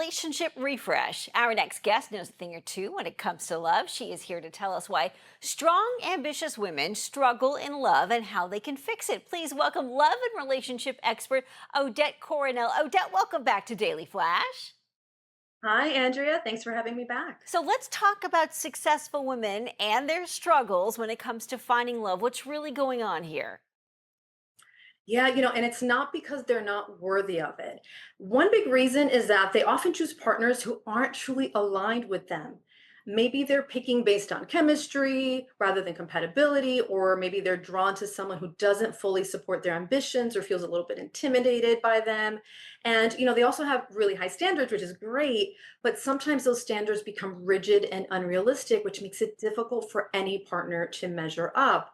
relationship refresh. Our next guest knows a thing or two when it comes to love. She is here to tell us why strong, ambitious women struggle in love and how they can fix it. Please welcome love and relationship expert Odette Coronel. Odette, welcome back to Daily Flash. Hi, Andrea. Thanks for having me back. So let's talk about successful women and their struggles when it comes to finding love. What's really going on here? Yeah, and it's not because they're not worthy of it. One big reason is that they often choose partners who aren't truly aligned with them. Maybe they're picking based on chemistry rather than compatibility, or maybe they're drawn to someone who doesn't fully support their ambitions or feels a little bit intimidated by them. And, they also have really high standards, which is great, but sometimes those standards become rigid and unrealistic, which makes it difficult for any partner to measure up.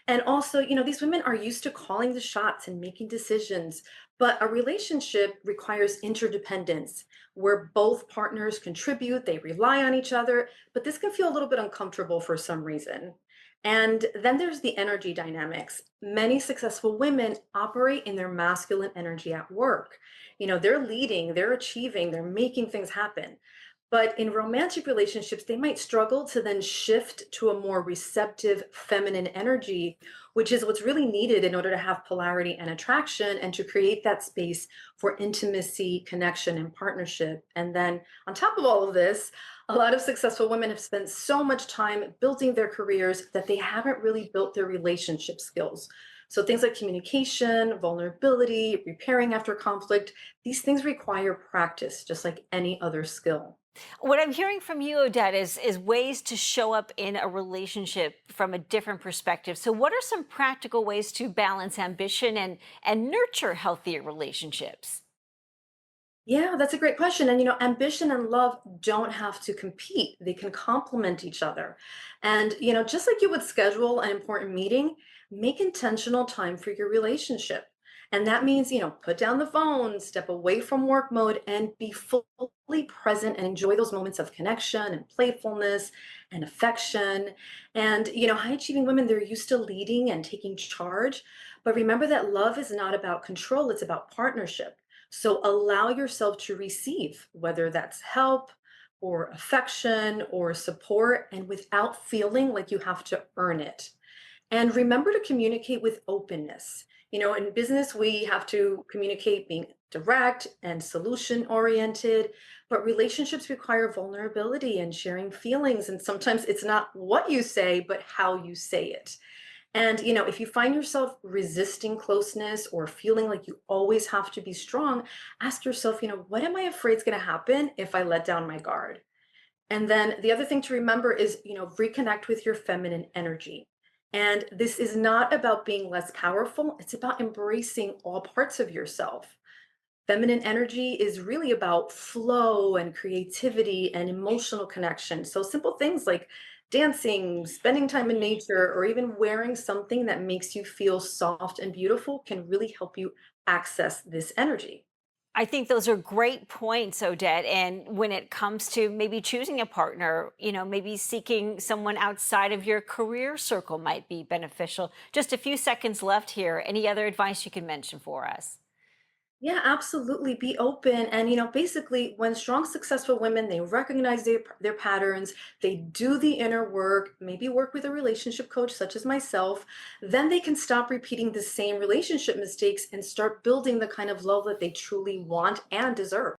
And also, these women are used to calling the shots and making decisions, but a relationship requires interdependence where both partners contribute, they rely on each other, but this can feel a little bit uncomfortable for some reason. And then there's the energy dynamics. Many successful women operate in their masculine energy at work. They're leading, they're achieving, they're making things happen. But in romantic relationships, they might struggle to then shift to a more receptive feminine energy, which is what's really needed in order to have polarity and attraction and to create that space for intimacy, connection, and partnership. And then on top of all of this, a lot of successful women have spent so much time building their careers that they haven't really built their relationship skills. So things like communication, vulnerability, repairing after conflict, these things require practice, just like any other skill. What I'm hearing from you, Odette, is ways to show up in a relationship from a different perspective. So, what are some practical ways to balance ambition and nurture healthier relationships? Yeah, that's a great question. And ambition and love don't have to compete. They can complement each other. And just like you would schedule an important meeting, make intentional time for your relationship. And that means, put down the phone, step away from work mode, and be fully present and enjoy those moments of connection and playfulness and affection. And, high achieving women, they're used to leading and taking charge. But remember that love is not about control, it's about partnership. So allow yourself to receive, whether that's help or affection or support, and without feeling like you have to earn it. And remember to communicate with openness. In business, we have to communicate being direct and solution oriented, but relationships require vulnerability and sharing feelings. And sometimes it's not what you say, but how you say it. And, if you find yourself resisting closeness or feeling like you always have to be strong, ask yourself, what am I afraid is going to happen if I let down my guard? And then the other thing to remember is, reconnect with your feminine energy. And this is not about being less powerful, it's about embracing all parts of yourself. Feminine energy is really about flow and creativity and emotional connection. So simple things like dancing, spending time in nature, or even wearing something that makes you feel soft and beautiful can really help you access this energy. I think those are great points, Odette. And when it comes to maybe choosing a partner, maybe seeking someone outside of your career circle might be beneficial. Just a few seconds left here. Any other advice you can mention for us? Yeah, absolutely. Be open. And, basically, when strong, successful women, they recognize their patterns, they do the inner work, maybe work with a relationship coach, such as myself, then they can stop repeating the same relationship mistakes and start building the kind of love that they truly want and deserve.